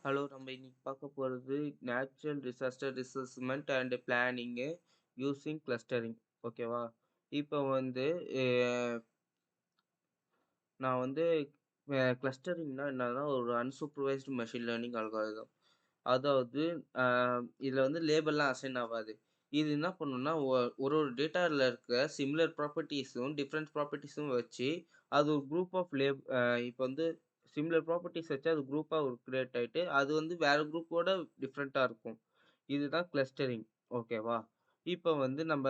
Hello நம்ம இன்னைக்கு பார்க்க போகிறது natural disaster risk assessment and planning using clustering. ஓகேவா? இப்போ வந்து நான் வந்து கிளஸ்டரிங்னா என்னன்னா ஒரு அன்சூப்பர்வைஸ்டு மெஷின் லேர்னிங் அல்காரிதம். அதாவது இதில் வந்து லேபிள்லாம் அசைன் ஆகாது. இது என்ன பண்ணுன்னா ஒரு ஒரு டேட்டாவில் இருக்க சிமிலர் ப்ராப்பர்ட்டிஸும் டிஃப்ரெண்ட் ப்ராப்பர்ட்டிஸும் வச்சு அது ஒரு குரூப் ஆஃப் இப்போ வந்து சிமிலர் ப்ராப்பர்ட்டிஸ் வச்சு அது குரூப்பாக கிரியேட் ஆகிட்டு அது வந்து வேறு குரூப்போட டிஃப்ரெண்ட்டாக இருக்கும். இதுதான் கிளஸ்டரிங். ஓகேவா? இப்போ வந்து நம்ம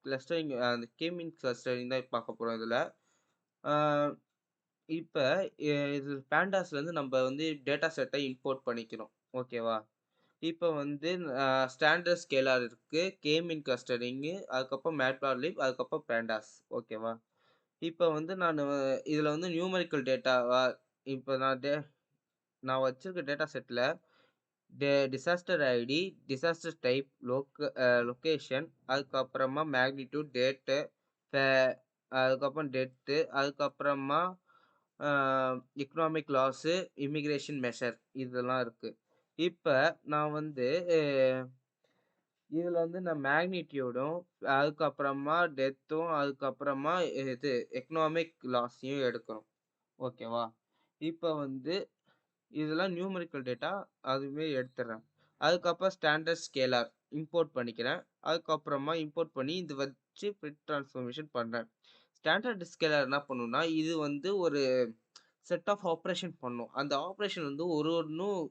கிளஸ்டரிங் அந்த கேமின் கிளஸ்டரிங் தான் பார்க்க போகிறோம் இதில். இப்ப இது பேண்டாஸ்லேருந்து நம்ம வந்து டேட்டா செட்டை இம்போர்ட் பண்ணிக்கிறோம். ஓகேவா? இப்ப வந்து ஸ்டாண்டர்ட் ஸ்கேலார் இருக்கு, கே-மீன் கிளஸ்டரிங்கு, அதுக்கப்புறம் மேட்ப்ளாட்லிப், அதுக்கப்புறம் பேண்டாஸ். ஓகேவா? இப்ப வந்து நானு இதுல வந்து நியூமெரிக்கல் டேட்டாவா இப்ப நான் வச்சிருக்க டேட்டா செட்ல disaster ID, disaster type, location, அதுக்கப்புறமா மேக்னிட்யூட், டேட்டு, ஃபே அதுக்கப்புறம் டெத்து, அதுக்கப்புறமா எக்கனாமிக் லாஸு, இமிகிரேஷன் மெஷர் இதெல்லாம் இருக்கு. இப்ப நான் வந்து இதுல வந்து நான் மேக்னிட்யூடும், அதுக்கப்புறமா டெத்தும், அதுக்கப்புறமா இது எக்கனாமிக் லாஸையும் எடுக்கணும். ஓகேவா? இப்ப வந்து இதெல்லாம் நியூமெரிக்கல் டேட்டா அதுவே எடுத்துடுறேன். அதுக்கப்புறம் ஸ்டாண்டர்ட் ஸ்கேலார் இம்போர்ட் பண்ணிக்கிறேன். அதுக்கப்புறமா இம்போர்ட் பண்ணி இது வச்சு பிட் ட்ரான்ஸ்ஃபர்மேஷன் பண்றேன். ஸ்டாண்டர்ட் ஸ்கேலார் என்ன பண்ணும்னா, இது வந்து ஒரு செட் ஆஃப் ஆப்பரேஷன் பண்ணும். அந்த ஆப்பரேஷன் வந்து ஒண்ணும்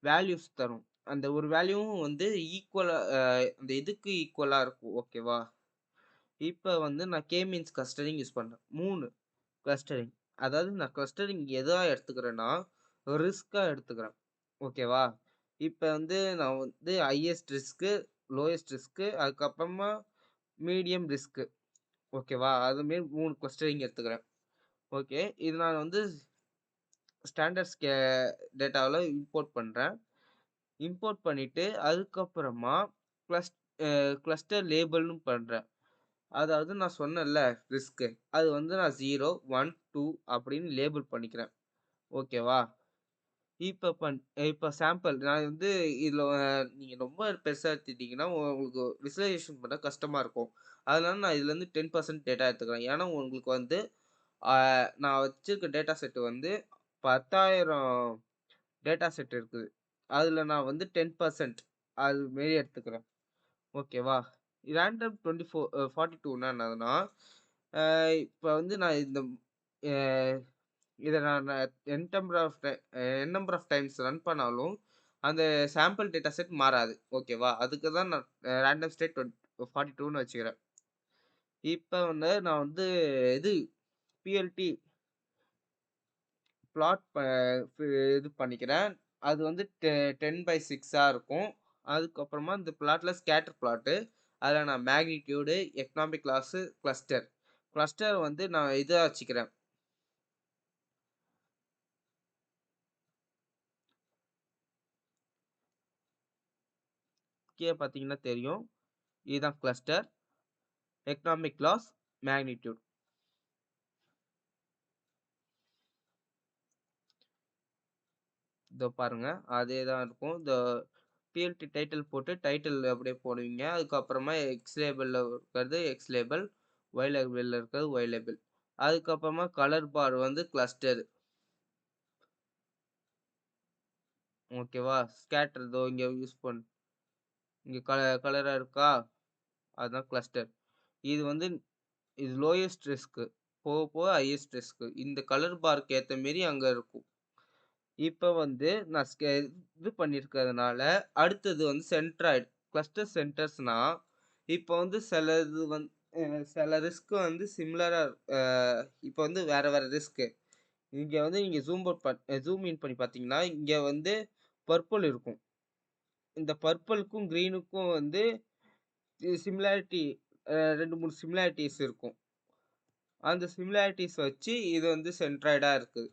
வேல்யூஸ் தரும். அந்த ஒரு வேல்யூவும் வந்து ஈக்குவலா அந்த இதுக்கு ஈக்குவலா இருக்கும். ஓகேவா? இப்ப வந்து நான் கே மீன்ஸ் கிளஸ்டரிங் யூஸ் பண்றேன். 3 கிளஸ்டரிங். அதாவது நான் கிளஸ்டரிங் எதா எடுத்துக்கிறேன்னா, ரிஸ்க்கா எடுத்துக்கிறேன். ஓகேவா? இப்ப வந்து நான் வந்து ஹையஸ்ட் ரிஸ்க்கு, லோயஸ்ட் ரிஸ்க்கு, அதுக்கப்புறமா மீடியம் ரிஸ்க்கு. ஓகேவா? அது மாரி 3 கிளஸ்டரிங் எடுத்துக்கிறேன். ஓகே. இது நான் வந்து ஸ்டாண்டர்ட் டேட்டாவுல இம்போர்ட் பண்றேன். இம்போர்ட் பண்ணிட்டு அதுக்கப்புறமா கிளஸ் கிளஸ்டர் லேபிள்னு பண்றேன். அதாவது நான் சொன்னேன்ல ரிஸ்க்கு. அது வந்து நான் 0, 1, 2 அப்படின்னு லேபிள் பண்ணிக்கிறேன். ஓகேவா? இப்ப சாம்பிள் நான் வந்து இதுல நீங்க ரொம்ப பெருசா எடுத்துட்டீங்கன்னா, உங்களுக்கு விசுவலைசேஷன் பண்ண கஷ்டமா இருக்கும். அதனால நான் இதுலருந்து 10% டேட்டா எடுத்துக்கிறேன். ஏன்னா உங்களுக்கு வந்து அ நான் வச்சிருக்க டேட்டா செட் வந்து 10,000 டேட்டா செட் இருக்குது. அதுல நான் வந்து 10% அது மாரி எடுத்துக்கிறேன். ஓகேவா? ரேண்டம் 42ன்னா என்னதுன்னா, அ இப்ப வந்து நான் இந்த அ இத நான் என் நம்பர் ஆஃப் டைம்ஸ் ரன் பண்ணாலும், அந்த சாம்பிள் டேட்டா செட் மாறாது. ஓகேவா? அதுக்கு தான் நான் ரேண்டம் ஸ்டேட் 42ன்னு வச்சுக்கிறேன். இப்ப வந்து நான் வந்து இது பிஎல்டி பிளாட் இது பண்ணிக்கிறேன். அது வந்து 10/6 இருக்கும். அதுக்கப்புறமா இந்த பிளாட்ல ஸ்கேட்டர் பிளாட்டு. அதில நான் magnitude, economic loss, cluster. Cluster வந்து நான் இதா வச்சுக்கிறேன். கீழ பார்த்தீங்கன்னா தெரியும். இதுதான் கிளஸ்டர், எக்கனாமிக் லாஸ், மேக்னிட்யூட். இதோ பாருங்க. அதே தான் இருக்கும். இந்த பிஎல்டி டைட்டில் போட்டு டைட்டில் அப்படியே போடுவீங்க. அதுக்கப்புறமா எக்ஸ் லேபிள்ல இருக்கிறது எக்ஸ் லேபிள், ஒய் லேபிள்ல இருக்கிறது ஒய் லேபிள். அதுக்கப்புறமா கலர் பார் வந்து கிளஸ்டர். ஓகேவா? ஸ்கேட்டர் இதோ இங்க இங்க கலரா இருக்கா? அதுதான் கிளஸ்டர். இது வந்து இது லோயஸ்ட் ரிஸ்க். போக போக ஹையஸ்ட் ரிஸ்க். இந்த கலர் பார்க்கு ஏத்த மாரி அங்க இருக்கும். இப்ப வந்து நான் இது பண்ணியிருக்கிறதுனால, அடுத்தது வந்து சென்ட்ராய்டு. கிளஸ்டர் சென்டர்ஸ்னா, இப்ப வந்து சிலது சில ரிஸ்க் வந்து சிமிலரா அ இப்ப வந்து வேற வேற ரிஸ்க். இங்க வந்து நீங்க ஜூம் இன் பண்ணி பார்த்தீங்கன்னா, இங்க வந்து பர்பிள் இருக்கும். இந்த பர்பிள்க்கும் கிரீனுக்கும் வந்து சிமிலாரிட்டி 2, 3 சிமிலாரிட்டீஸ் இருக்கும். அந்த சிமிலாரிட்டீஸ் வச்சு இது வந்து சென்ட்ராய்டா இருக்கு.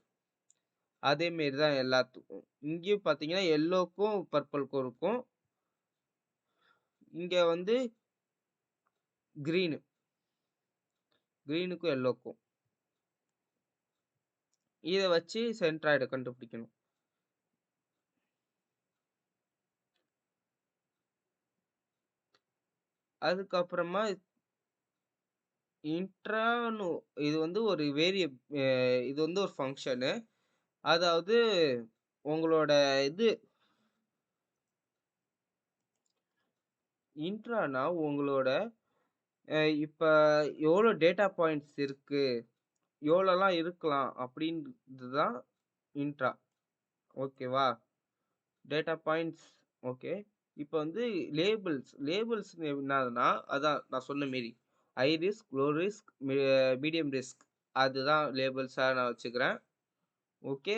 அதே மாரி தான் எல்லாத்துக்கும். இங்கேயும் பார்த்தீங்கன்னா, எல்லோக்கும் பர்பிள்க்கும் இருக்கும். இங்க வந்து கிரீனு. கிரீனுக்கும் எல்லோக்கும். இத வச்சு சென்ட்ராய்ட கண்டுபிடிக்கணும். அதுக்கப்புறமா இன்ட்ரான்னு இது வந்து ஒரு அ இது வந்து ஒரு ஃபங்ஷனு. அதாவது உங்களோட இது இன்ட்ரானா உங்களோட இப்ப எவ்வளோ டேட்டா பாயிண்ட்ஸ் இருக்கு, எவ்வளோலாம் இருக்கலாம் அப்படின்றது தான் இன்ட்ரா. ஓகேவா? Data points okay. இப்ப வந்து லேபிள்ஸ் என்னதுன்னா, அதான் நான் சொன்ன மேரி. High risk, low risk, medium risk. அதுதான் லேபிள்ஸா நான் வச்சுக்கிறேன். ஓகே.